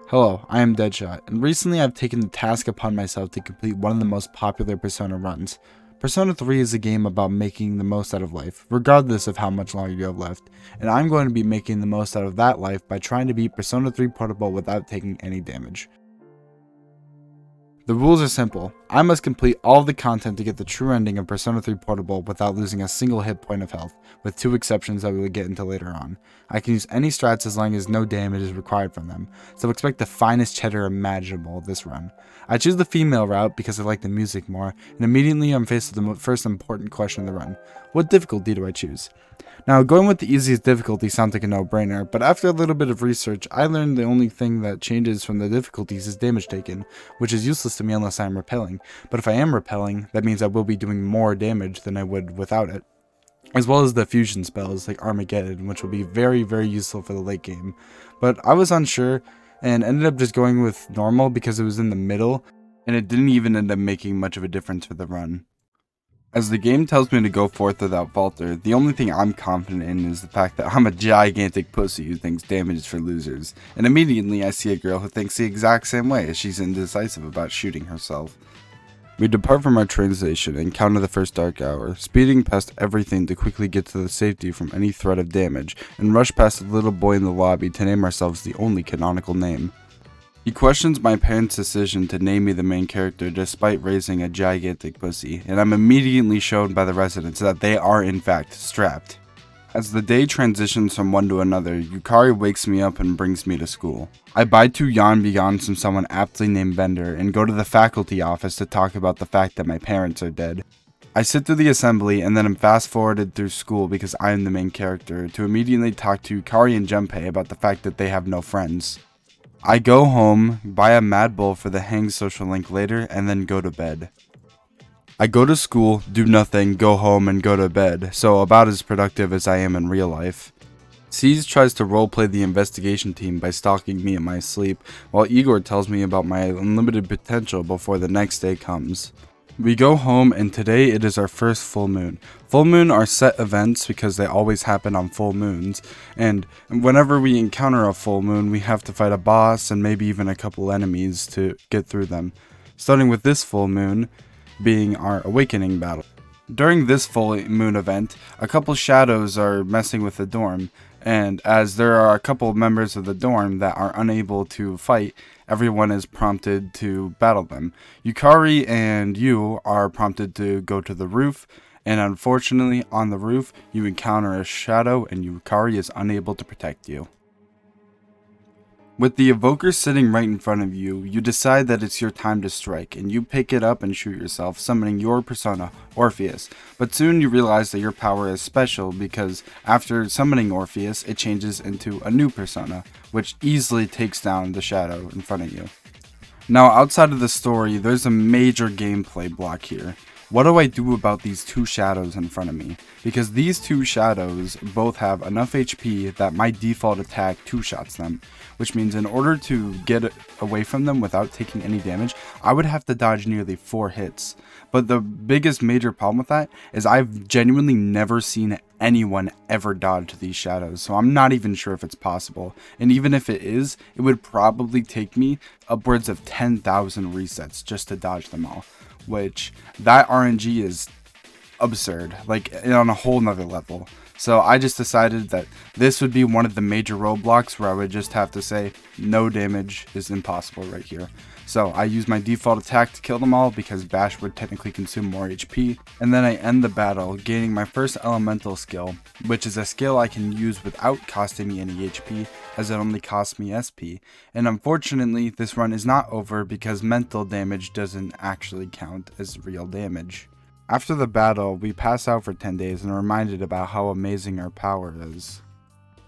Hello, I am Deadshot, and recently I've taken the task upon myself to complete one of the most popular Persona runs. Persona 3 is a game about making the most out of life, regardless of how much longer you have left, and I'm going to be making the most out of that life by trying to beat Persona 3 Portable without taking any damage. The rules are simple. I must complete all of the content to get the true ending of Persona 3 Portable without losing a single hit point of health, with two exceptions that we will get into later on. I can use any strats as long as no damage is required from them, so expect the finest cheddar imaginable this run. I choose the female route because I like the music more, and immediately I'm faced with the first important question of the run. What difficulty do I choose? Now, going with the easiest difficulty sounds like a no-brainer, but after a little bit of research, I learned the only thing that changes from the difficulties is damage taken, which is useless to me unless I am repelling. But if I am repelling, that means I will be doing more damage than I would without it. As well as the fusion spells like Armageddon, which will be very, very useful for the late game. But I was unsure, and ended up just going with normal because it was in the middle, and it didn't even end up making much of a difference for the run. As the game tells me to go forth without falter, the only thing I'm confident in is the fact that I'm a gigantic pussy who thinks damage is for losers, and immediately I see a girl who thinks the exact same way as she's indecisive about shooting herself. We depart from our train station and encounter the first dark hour, speeding past everything to quickly get to the safety from any threat of damage, and rush past the little boy in the lobby to name ourselves the only canonical name. He questions my parents' decision to name me the main character despite raising a gigantic pussy, and I'm immediately shown by the residents that they are in fact strapped. As the day transitions from one to another, Yukari wakes me up and brings me to school. I buy 2 Yanbegons from someone aptly named Bender and go to the faculty office to talk about the fact that my parents are dead. I sit through the assembly and then am fast forwarded through school because I am the main character to immediately talk to Yukari and Junpei about the fact that they have no friends. I go home, buy a Mad Bull for the Hang social link later, and then go to bed. I go to school, do nothing, go home, and go to bed, so about as productive as I am in real life. C's tries to roleplay the investigation team by stalking me in my sleep, while Igor tells me about my unlimited potential before the next day comes. We go home, and today it is our first full moon. Full moon are set events because they always happen on full moons, and whenever we encounter a full moon, we have to fight a boss and maybe even a couple enemies to get through them. Starting with this full moon being our awakening battle. During this full moon event, a couple shadows are messing with the dorm, and as there are a couple members of the dorm that are unable to fight, everyone is prompted to battle them. Yukari and you are prompted to go to the roof, and unfortunately on the roof you encounter a shadow and Yukari is unable to protect you. With the evoker sitting right in front of you, you decide that it's your time to strike, and you pick it up and shoot yourself, summoning your persona, Orpheus. But soon you realize that your power is special because after summoning Orpheus, it changes into a new persona, which easily takes down the shadow in front of you. Now outside of the story, there's a major gameplay block here. What do I do about these 2 shadows in front of me? Because these 2 shadows both have enough HP that my default attack 2-shots them, which means in order to get away from them without taking any damage, I would have to dodge nearly 4 hits. But the biggest major problem with that is I've genuinely never seen anyone ever dodge these shadows, so I'm not even sure if it's possible. And even if it is, it would probably take me upwards of 10,000 resets just to dodge them all. Which, that RNG is absurd, like on a whole nother level. So I just decided that this would be one of the major roadblocks where I would just have to say no damage is impossible right here. So I use my default attack to kill them all because Bash would technically consume more HP, and then I end the battle gaining my first elemental skill, which is a skill I can use without costing me any HP as it only costs me SP, and unfortunately this run is not over because mental damage doesn't actually count as real damage. After the battle, we pass out for 10 days and are reminded about how amazing our power is.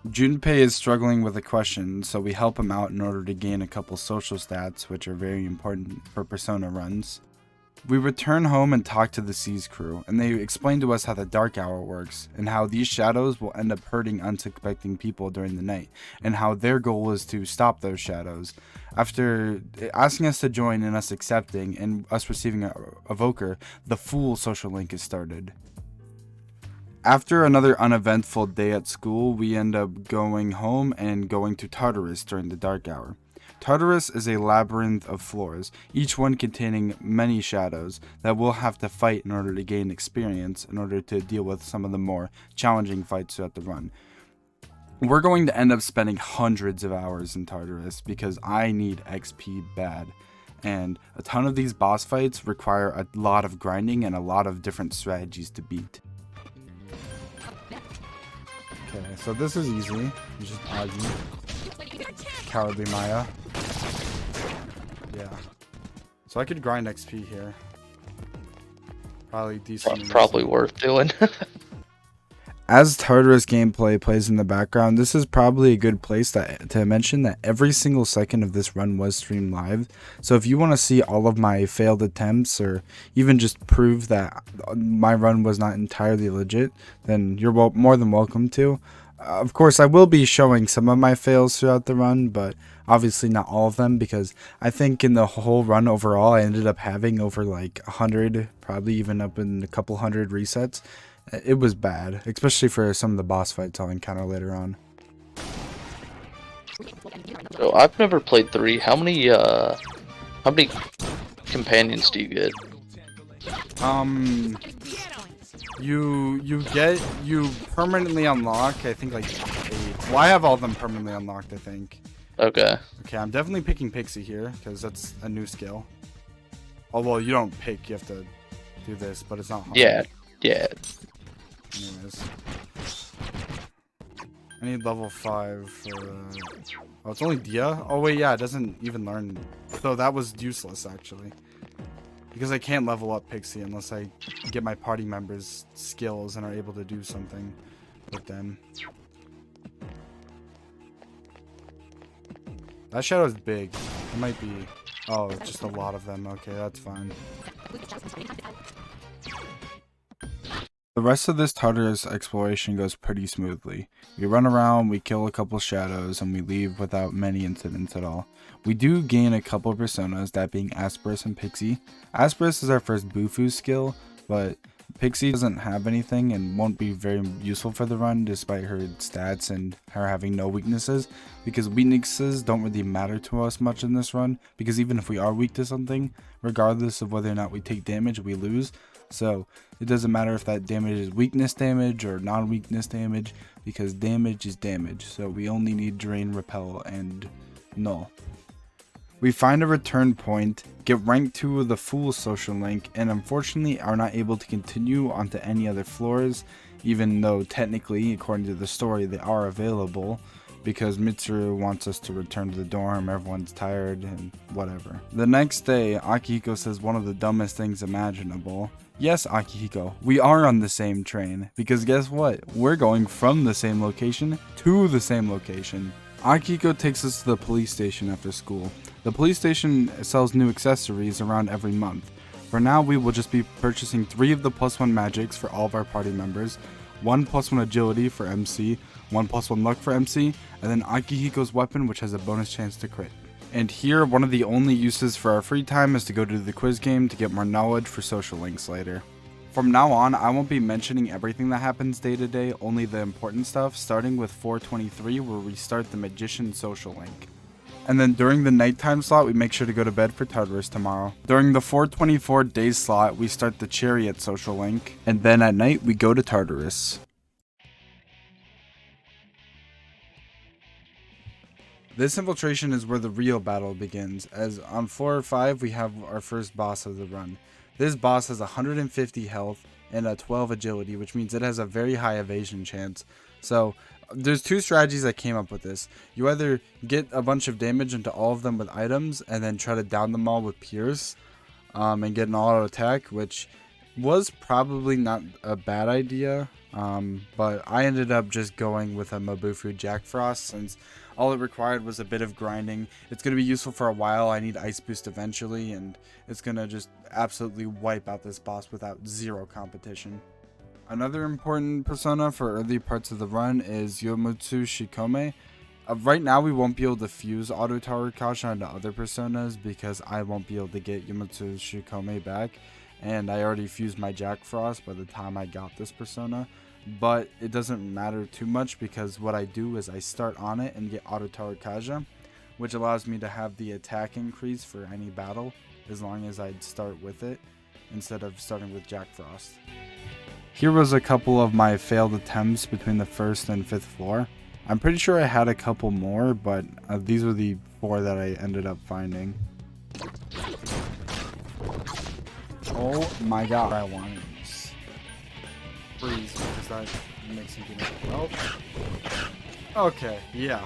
Junpei is struggling with a question, so we help him out in order to gain a couple social stats, which are very important for Persona runs. We return home and talk to the C's crew, and they explain to us how the Dark Hour works, and how these shadows will end up hurting unsuspecting people during the night, and how their goal is to stop those shadows. After asking us to join and us accepting, and us receiving a Evoker, the full social link is started. After another uneventful day at school, we end up going home and going to Tartarus during the dark hour. Tartarus is a labyrinth of floors, each one containing many shadows that we'll have to fight in order to gain experience in order to deal with some of the more challenging fights throughout the run. We're going to end up spending hundreds of hours in Tartarus because I need XP bad. And a ton of these boss fights require a lot of grinding and a lot of different strategies to beat. Okay, so this is easy. You just argue. Cowardly Maya. Yeah. So I could grind XP here. Probably decent. Probably worth doing. As Tartarus gameplay plays in the background, this is probably a good place to mention that every single second of this run was streamed live. So if you want to see all of my failed attempts or even just prove that my run was not entirely legit, then you're more than welcome to. Of course, I will be showing some of my fails throughout the run, but obviously not all of them, because I think in the whole run overall, I ended up having over like 100, probably even up in a couple hundred resets. It was bad, especially for some of the boss fights I'll encounter later on. So I've never played 3. How many companions do you get? You permanently unlock, I think, like 8. Well, I have all of them permanently unlocked, I think. Okay. Okay, I'm definitely picking Pixie here, because that's a new skill. Oh, well, you don't pick, you have to do this, but it's not hard. Yeah. Anyways. I need level 5 for... Oh, it's only Dia? Oh, wait, yeah, it doesn't even learn. So that was useless, actually. Because I can't level up Pixie unless I get my party members' skills and are able to do something with them. That shadow's big. It might be... Oh, it's just a lot of them. Okay, that's fine. The rest of this Tartarus exploration goes pretty smoothly. We run around, we kill a couple shadows, and we leave without many incidents at all. We do gain a couple personas, that being Asperus and Pixie. Asperus is our first Bufu skill, but Pixie doesn't have anything and won't be very useful for the run despite her stats and her having no weaknesses, because weaknesses don't really matter to us much in this run, because even if we are weak to something, regardless of whether or not we take damage, we lose. So it doesn't matter if that damage is weakness damage or non-weakness damage, because damage is damage. So we only need Drain, Repel, and Null. We find a return point, get rank 2 of the Fool social link, and unfortunately are not able to continue onto any other floors, even though technically, according to the story, they are available, because Mitsuru wants us to return to the dorm, everyone's tired, and whatever. The next day, Akihiko says one of the dumbest things imaginable. Yes, Akihiko, we are on the same train, because guess what? We're going from the same location to the same location. Akihiko takes us to the police station after school. The police station sells new accessories around every month. For now, we will just be purchasing 3 of the +1 magics for all of our party members, 1 +1 agility for MC, 1 +1 luck for MC, and then Akihiko's weapon, which has a bonus chance to crit. And here, one of the only uses for our free time is to go to the quiz game to get more knowledge for social links later. From now on, I won't be mentioning everything that happens day to day, only the important stuff, starting with 423 where we start the Magician social link. And then during the nighttime slot, we make sure to go to bed for Tartarus tomorrow. During the 424 day slot, we start the Chariot social link, and then at night, we go to Tartarus. This infiltration is where the real battle begins, as on floor 5 we have our first boss of the run. This boss has 150 health and a 12 agility, which means it has a very high evasion chance. So there's 2 strategies that came up with this. You either get a bunch of damage into all of them with items and then try to down them all with Pierce and get an auto attack, which was probably not a bad idea. But I ended up just going with a Mabufu Jack Frost since all it required was a bit of grinding. It's going to be useful for a while. I need Ice Boost eventually, and it's going to just absolutely wipe out this boss without 0 competition. Another important persona for early parts of the run is Yomutsu Shikome. Right now we won't be able to fuse Auto Tower Kasha into other personas because I won't be able to get Yomutsu Shikome back, and I already fused my Jack Frost by the time I got this persona. but it doesn't matter too much because what I do is I start on it and get auto Tartarus, which allows me to have the attack increase for any battle as long as I start with it instead of starting with Jack Frost. Here was a couple of my failed attempts between the 1st and 5th floor. I'm pretty sure I had a couple more, but these were the 4 that I ended up finding. Oh my god, I want this. Freeze, because that makes you get oh. Okay, yeah.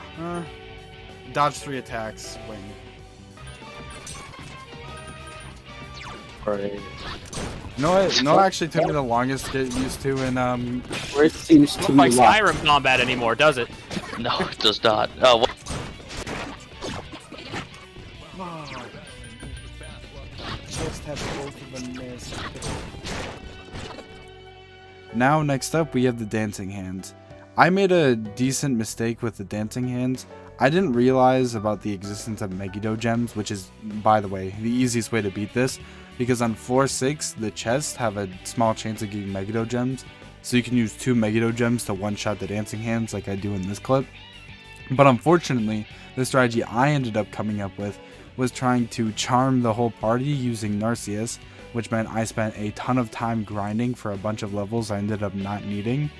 Dodge 3 attacks, win. Right. No, actually took me the longest to get used to in Where it seems to Look like me like Skyrim combat anymore, does it? No, it does not. Oh, what? Just have both of them missed. Now, next up, we have the dancing hands. I made a decent mistake with the dancing hands. I didn't realize about the existence of Megiddo gems, which is, by the way, the easiest way to beat this, because on floor 6, the chests have a small chance of getting Megiddo gems, so you can use 2 Megiddo gems to one-shot the dancing hands like I do in this clip. But unfortunately, the strategy I ended up coming up with was trying to charm the whole party using Narcissus, which meant I spent a ton of time grinding for a bunch of levels I ended up not needing.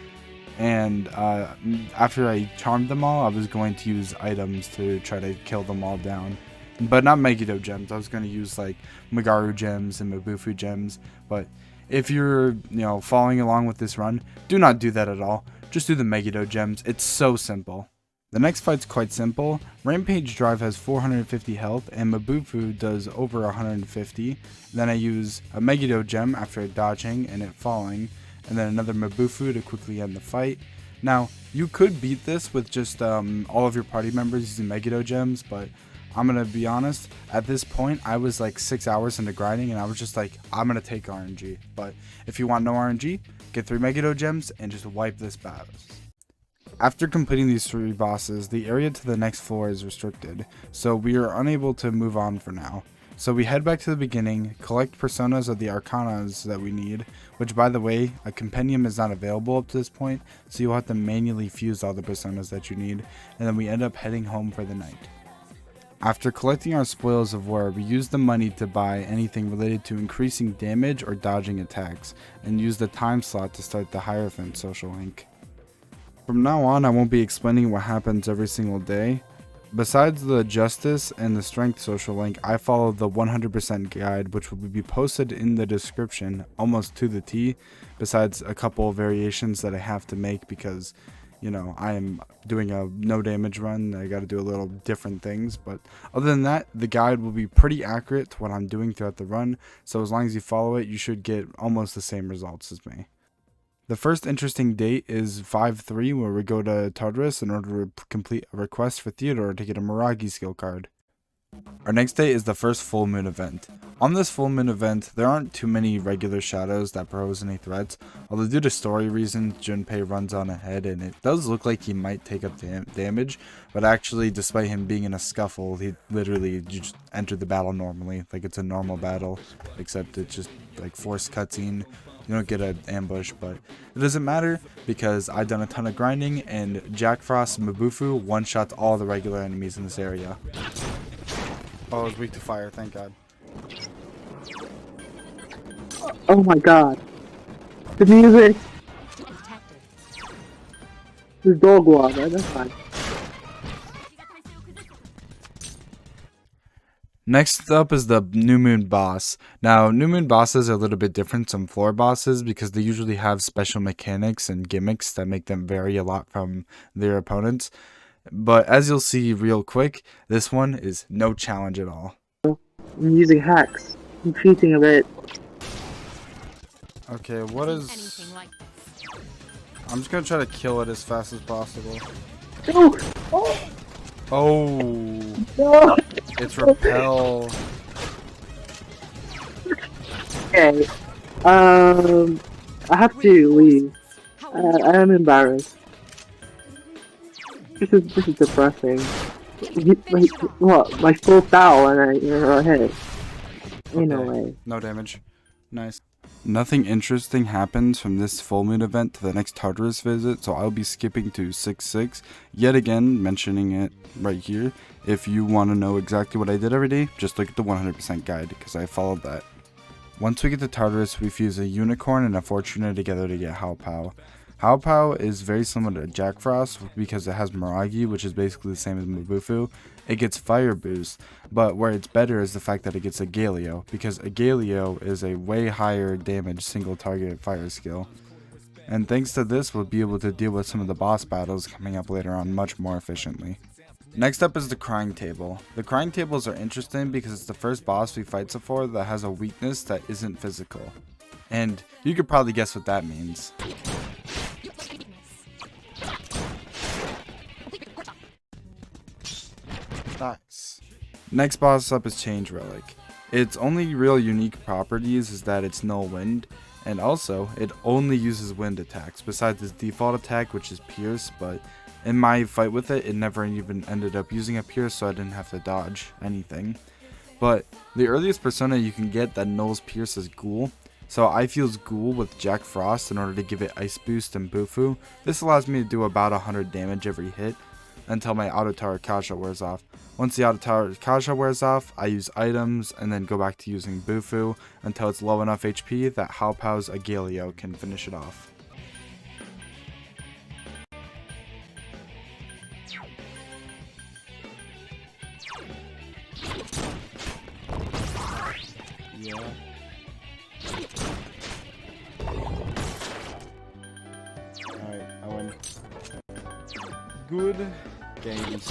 And after I charmed them all, I was going to use items to try to kill them all down. But not Megiddo gems. I was going to use like Magaru gems and Mabufu gems. But if you're, following along with this run, do not do that at all. Just do the Megiddo gems. It's so simple. The next fight's quite simple. Rampage Drive has 450 health and Mabufu does over 150. Then I use a Megiddo gem after dodging and it falling, and then another Mabufu to quickly end the fight. Now, you could beat this with just all of your party members using Megiddo gems, but I'm gonna be honest, at this point I was like 6 hours into grinding and I was just like, I'm gonna take RNG. But if you want no RNG, get 3 Megiddo gems and just wipe this battle. After completing these 3 bosses, the area to the next floor is restricted, so we are unable to move on for now. So we head back to the beginning, collect personas of the arcanas that we need, which by the way, a compendium is not available up to this point, so you'll have to manually fuse all the personas that you need, and then we end up heading home for the night. After collecting our spoils of war, we use the money to buy anything related to increasing damage or dodging attacks, and use the time slot to start the Hierophant social link. From now on, I won't be explaining what happens every single day. Besides the Justice and the Strength social link, I follow the 100% guide, which will be posted in the description almost to the T, besides a couple of variations that I have to make because, I am doing a no damage run. I got to do a little different things, but other than that, the guide will be pretty accurate to what I'm doing throughout the run, so as long as you follow it, you should get almost the same results as me. The first interesting date is 5-3, where we go to Tartarus in order to complete a request for Theodore to get a Miragi skill card. Our next day is the first full moon event. On this full moon event, there aren't too many regular shadows that pose any threats, although due to story reasons, Junpei runs on ahead and it does look like he might take up damage, but actually, despite him being in a scuffle, he literally just entered the battle normally, like it's a normal battle, except it's just like forced cutscene. You don't get an ambush, but it doesn't matter because I've done a ton of grinding and Jack Frost and Mabufu one-shots all the regular enemies in this area. Oh, I was weak to fire, thank god. oh my god. The music. The dog water, that's fine. Next up is the New Moon boss. Now, New Moon bosses are a little bit different from floor bosses because they usually have special mechanics and gimmicks that make them vary a lot from their opponents. But as you'll see real quick, this one is no challenge at all. I'm using hacks. I'm cheating a bit. Okay, what is... I'm just gonna try to kill it as fast as possible. No! Oh! Oh! No! It's repel. Okay. I have to leave. I am embarrassed. This is depressing. Like, what? My full foul and you're ahead. Ain't no way. No damage. Nice. Nothing interesting happens from this full moon event to the next Tartarus visit, so I'll be skipping to 6-6, yet again mentioning it right here. If you want to know exactly what I did every day, just look at the 100% guide, because I followed that. Once we get to Tartarus, we fuse a Unicorn and a Fortuna together to get Haopao. Haopao is very similar to Jack Frost because it has Miragi, which is basically the same as Mabufu. It gets Fire Boost, but where it's better is the fact that it gets a Galio, because a Galio is a way higher damage single target fire skill. And thanks to this, we'll be able to deal with some of the boss battles coming up later on much more efficiently. Next up is the Crying Table. The Crying Tables are interesting because it's the first boss we fight so far that has a weakness that isn't physical. And you could probably guess what that means. Nice. Next boss up is Change Relic. Its only real unique properties is that it's null wind, and also it only uses wind attacks besides its default attack, which is Pierce, but in my fight with it, it never even ended up using a Pierce, so I didn't have to dodge anything. But the earliest persona you can get that nulls Pierce is Ghoul, so I fuse Ghoul with Jack Frost in order to give it Ice Boost and Bufu. This allows me to do about 100 damage every hit until my Auto Tarakaja wears off. Once the Auto Tarakaja wears off, I use items and then go back to using Bufu until it's low enough HP that Haopao's Agalio can finish it off. Yeah. Alright, I win. Good games.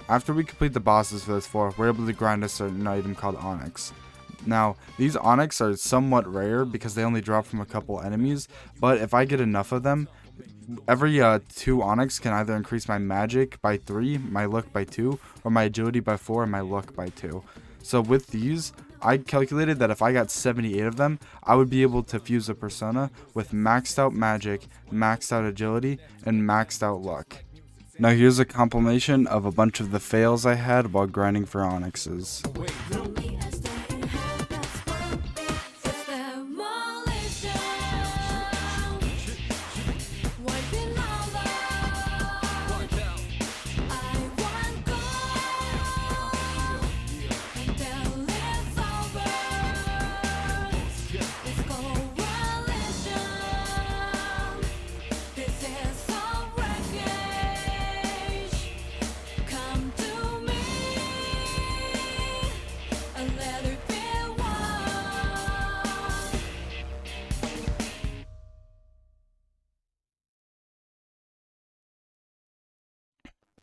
After we complete the bosses for this floor, we're able to grind a certain item called Onyx. Now, these Onyx are somewhat rare because they only drop from a couple enemies, but if I get enough of them, every 2 Onyx can either increase my magic by 3, my luck by 2, or my agility by 4, and my luck by 2. So with these, I calculated that if I got 78 of them, I would be able to fuse a persona with maxed out magic, maxed out agility, and maxed out luck. Now here's a compilation of a bunch of the fails I had while grinding for Onyxes.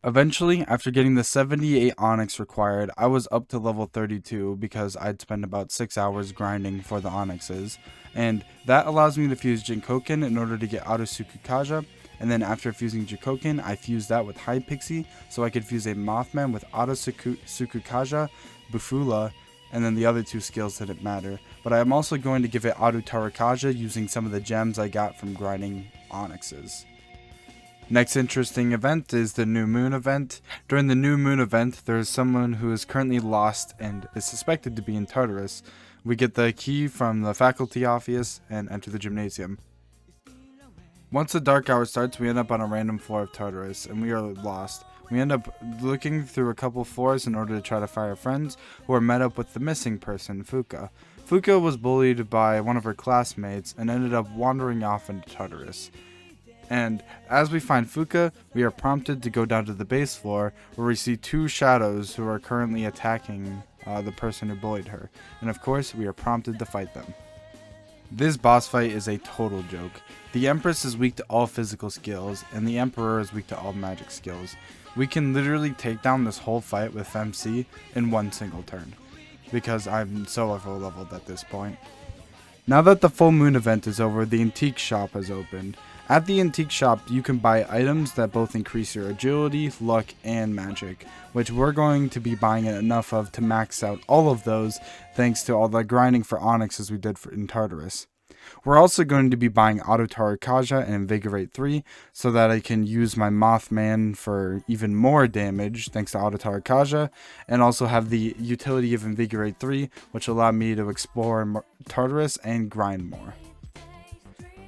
Eventually, after getting the 78 Onyx required, I was up to level 32 because I'd spent about 6 hours grinding for the Onyxes, and that allows me to fuse Jinkoken in order to get Auto Sukukaja, and then after fusing Jinkoken, I fused that with High Pixie, so I could fuse a Mothman with Auto Sukukaja, Bufula, and then the other 2 skills didn't matter, but I am also going to give it Auto Tarakaja using some of the gems I got from grinding Onyxes. Next interesting event is the New Moon event. During the New Moon event, there is someone who is currently lost and is suspected to be in Tartarus. We get the key from the faculty office and enter the gymnasium. Once the dark hour starts, we end up on a random floor of Tartarus, and we are lost. We end up looking through a couple floors in order to try to find our friends, who are met up with the missing person, Fuka. Fuka was bullied by one of her classmates and ended up wandering off into Tartarus. And as we find Fuka, we are prompted to go down to the base floor where we see 2 shadows who are currently attacking the person who bullied her. And of course, we are prompted to fight them. This boss fight is a total joke. The Empress is weak to all physical skills, and the Emperor is weak to all magic skills. We can literally take down this whole fight with MC in one single turn, because I'm so leveled at this point. Now that the full moon event is over, the antique shop has opened. At the antique shop, you can buy items that both increase your agility, luck, and magic, which we're going to be buying enough of to max out all of those thanks to all the grinding for Onyx as we did in Tartarus. We're also going to be buying Auto Tarakaja and Invigorate 3 so that I can use my Mothman for even more damage thanks to Auto Tarakaja, and also have the utility of Invigorate 3, which allow me to explore Tartarus and grind more.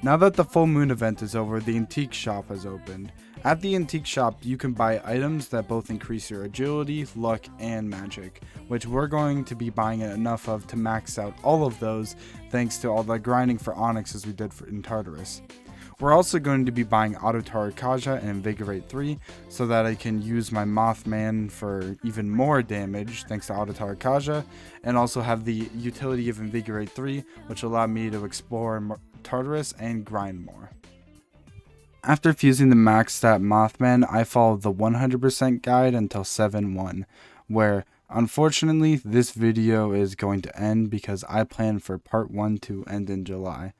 Now that the full moon event is over, the antique shop has opened. At the antique shop, you can buy items that both increase your agility, luck, and magic, which we're going to be buying enough of to max out all of those thanks to all the grinding for Onyx as we did in Tartarus. We're also going to be buying Auto Tarakaja and Invigorate 3 so that I can use my Mothman for even more damage thanks to Auto Tarakaja, and also have the utility of Invigorate 3, which allow me to explore Tartarus and grind more. After fusing the max stat Mothman, I followed the 100% guide until 7-1, where unfortunately this video is going to end because I plan for part 1 to end in July.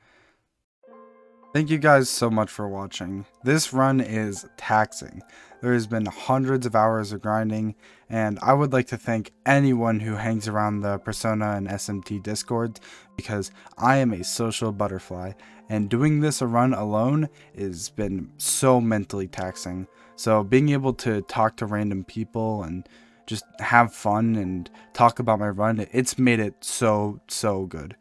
Thank you guys so much for watching. This run is taxing. There has been hundreds of hours of grinding, and I would like to thank anyone who hangs around the Persona and SMT Discord, because I am a social butterfly, and doing this a run alone has been so mentally taxing. So being able to talk to random people and just have fun and talk about my run, it's made it so good.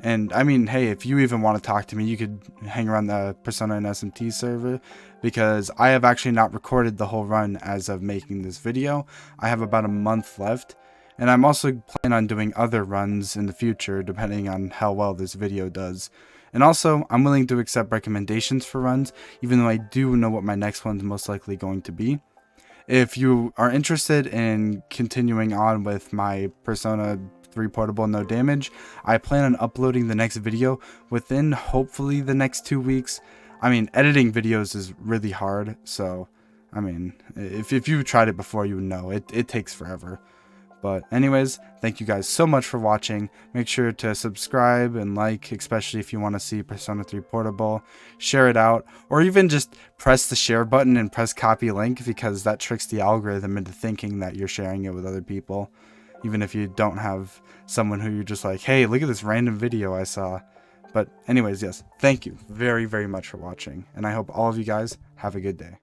And I mean, hey, if you even want to talk to me, you could hang around the Persona and SMT server, because I have actually not recorded the whole run as of making this video. I have about a month left, and I'm also planning on doing other runs in the future depending on how well this video does. And also, I'm willing to accept recommendations for runs, even though I do know what my next one's most likely going to be. If you are interested in continuing on with my Persona 3 portable no damage, I plan on uploading the next video within hopefully the next 2 weeks. I mean, editing videos is really hard, so I mean, if you've tried it before, you know it takes forever. But anyways, thank you guys so much for watching. Make sure to subscribe and like, especially if you want to see Persona 3 Portable. Share it out, or even just press the share button and press copy link, because that tricks the algorithm into thinking that you're sharing it with other people. Even if you don't have someone who you're just like, hey, look at this random video I saw. But anyways, yes, thank you very much for watching, and I hope all of you guys have a good day.